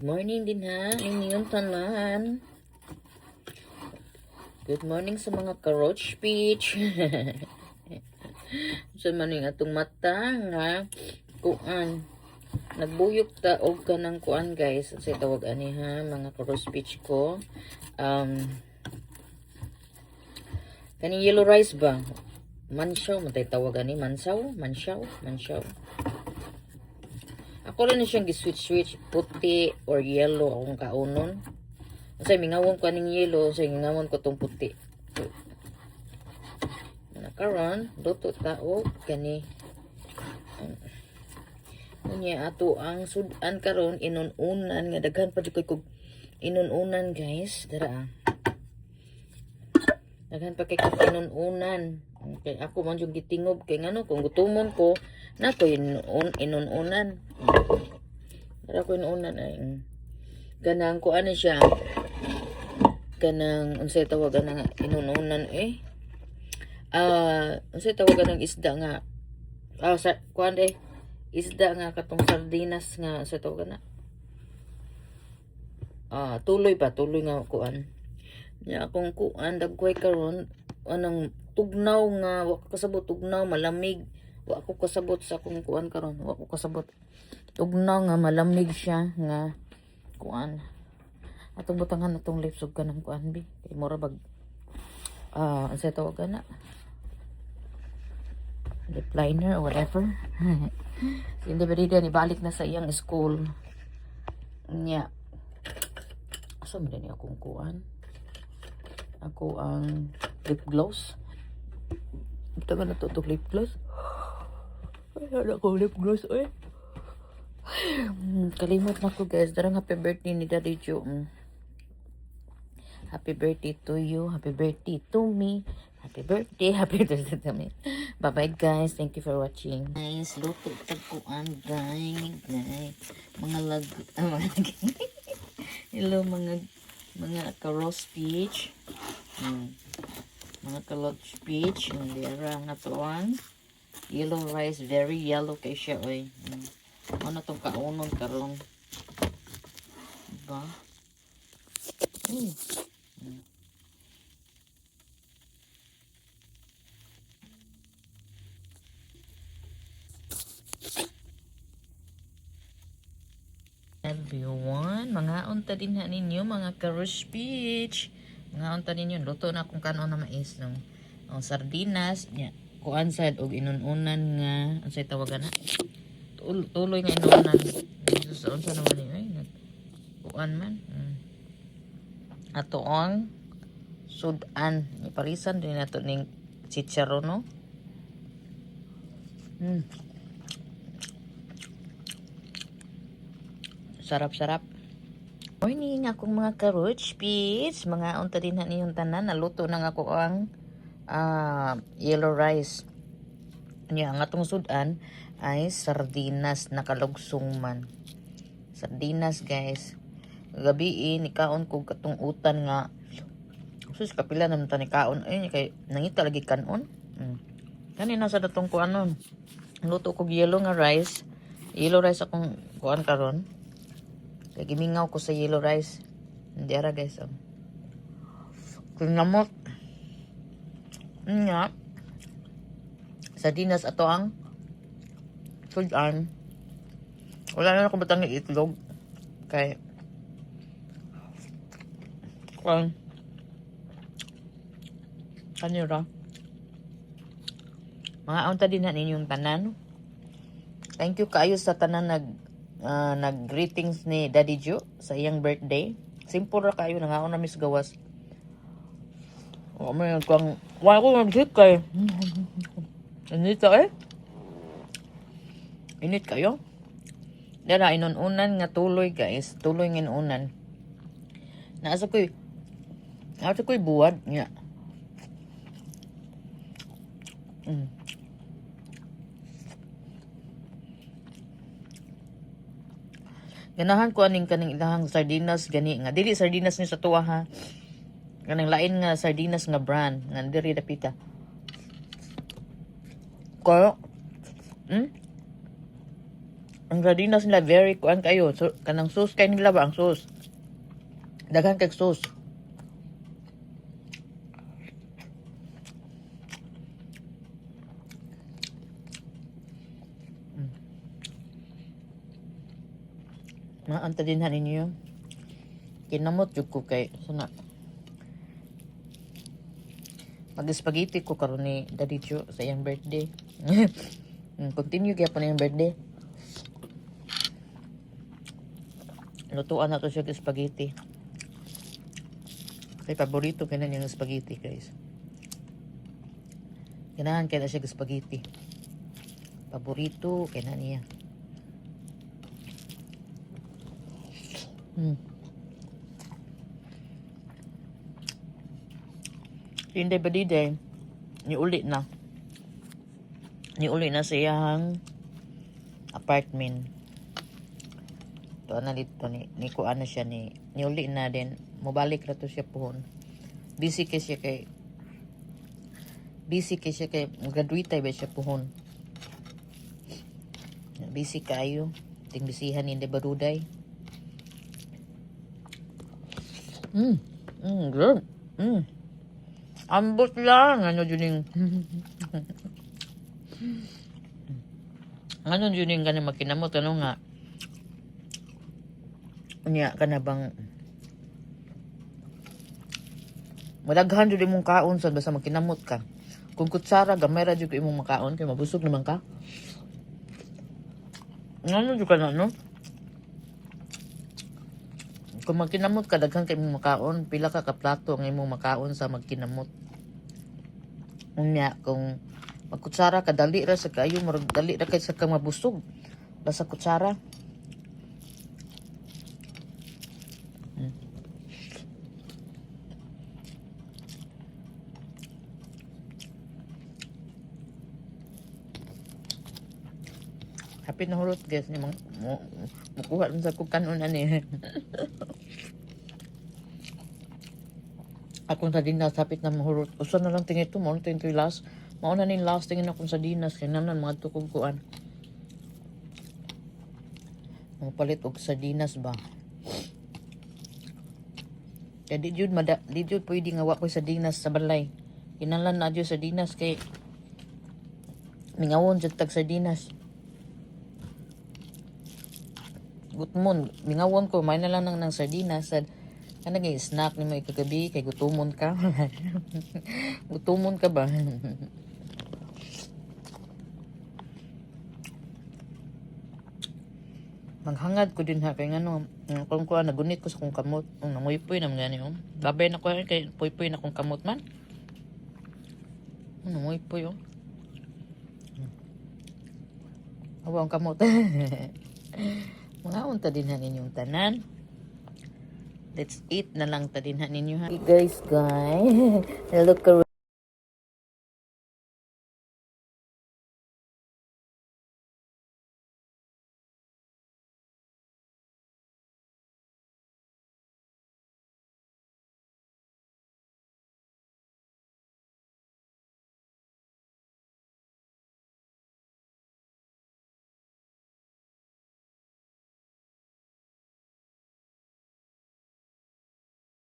Morning din ha, inyong tanan. Good morning sa mga ka-roach speech. Sa maning atong mata nga kuan. Nagbuyok ta og kanang kuan guys. Sa tawag ani ha, mga ka-roach speech ko. Kaning yellow rice ba? Mansaw, matay tawag ani, mansaw. Ako rin na siyang gi-switch puti or yellow akong kaunon. Kasi mingawon ko aning yellow, so mingawon ko tong puti. So, nakaron, luto tao kani. Unya ato ang sudan karon inununan nga daghan pa jud ko inununan guys, dara. Daghan pa kay ko inununan. Kay ako man yung gitingob kay ngano kung gutumon ko na ko inununan. Dara ko inununan ay ganang ko ano siya kanang unsay tawagan nga inununan unsay tawagan ng isda nga sa kuan isda nga katong sardinas nga unsay tawagan na tuloy nga kuan nya akong kuan dagway karon anang tugnaw nga wa ko kasabot tugnaw malamig wa ko kasabot sa akong kuan karon wa ko kasabot tugnaw nga malamig siya nga kuan atong butangan atong lips ug kanang kuan bi kay mura bag sa tawagan na lip liner or whatever. Hindi ba rin ibalik na sa iyang school nya asa man ni akong kuan ako ang lip gloss ito na to lip gloss ay ada ko lip gloss kalimot na ko guys darang happy birthday ni Daddy Joe. Happy birthday to you. Happy birthday to me. Happy birthday to me. Bye-bye guys. Thank you for watching. Guys, luto tagpuan guys. Mga hello mga ka-roast peach. Mga ka-roast peach. Dira nga tuwang yellow rice. Very yellow kay siya ano tong kaunon karon. Diba? Everyone, mga unta din ha ninyo, mga ka-roast peach. Mga unta ninyo, luto na kung kano na mais no. Sardinas, kuan sad og inununan nga, unsay tawagan na? Tuloy nga inunan. Unsa naman ni kuan man. Atoong sudan, iparisan din nato ning chicharon no. Sarap-sarap. Morning akong mga ka-roach peach. Mga unta din na niyong tanan. Naluto na nga ako ang yellow rice. Ang atong sudan ay sardinas. Nakalugsong man. Sardinas guys. Gabi nikaon ko katong utan nga. Sus kapila naman ta nikaon. Kay nangita lagi kanon. Kanina sa datong kuanon. Luto ko yellow nga rice. Yellow rice akong kuan karon. Kaya gimingaw ko sa yellow rice. Hindi ara guys. Kinamot. Nga. Sardinas ato ang sudan. Wala na ako batang itlog. Kaya kanira. Mga unta din na ninyong tanan. Thank you kaayo sa tanan nag-greetings ni Daddy Joe sa iyang birthday. Simple ra kayo nangaon na mis gawas. May kang wala ko mag-hit kay. Init kayo. Dara inununan nga tuloy guys. Tuloy nga inunan. Naasa ko'y buwad nga. Ganahan ko aning kaning ilahang sardinas gani nga dili sardinas ni sa tuwa ha. Kanang lain nga sardinas nga brand nga diri dapita. Ko Ang sardinas nila very kuan kayo. So, kanang sauce kay nila ba ang sauce? Daghan kay sauce. Maanta din hanin niyo. Kinamot jud ko kay sana. Mag-spaghetti ko karon ni Daddy Joe sa iyang birthday. Continue kaya pa na yung birthday. Lutuan na to siya ng spaghetti. Kay paborito kaya na yung spaghetti, guys. Ganahan kaya na siya ng spaghetti. Paborito kaya na niya. Hindi ba diday? Niuli na. Niuli na sa iyang apartment. To na dito ni kuan na siya niuli na din. Mobalik ra to siya pohon. Busy kay siya kay graduate ba siya pohon. Busy kayo. Ting bisihan hindi ba duday? Good. Ambot lang. Ano yun ano yun yung ganun makinamot. Ano nga? Niya ka na bang madaghan yun mong kaon sa basta makinamot ka. Kung kutsara, gamay ra yun imong makaon kaya mabusog naman ka. Ano yun ka na, no? Kung magkinamot ka, daghan kay imong makaon, pila ka plato ang imong makaon sa magkinamot. Unya, kung magkutsara ka, dali ra sa kayo, dali ra kay sa kang mabusog. Basta kutsara. Happy na hulot, guys. Mukuha rin sa kukanon ani. Akong sardinas, hapit na mahurot. Usa na lang tingin ito, mauna tingin ito last. Mauna ning last tingin akong sardinas. Kaya naman mga tukog kuan. Mga palit og sardinas ba? Kaya di jud pwede nga wakoy sardinas sa balay. Kinahanglan na jud sardinas kay mingawon jud tag sardinas. Gutmon, mingawon ko, may na lang ng sardinas. Kanang snack ni mo ikagabi kay gutumon ka. Gutumon ka ba? Maghangad ko din ha kay ngano kung kuan nagunit ko sa kong kamot. Namoypoy na gani oh. Babay na ko kay poy na kong kamot man. Namoypoy oh. Awang kamot. Mga unta din ha ninyong tanan. Let's eat na lang ta din ha ninyo ha. Hey guys. Look around.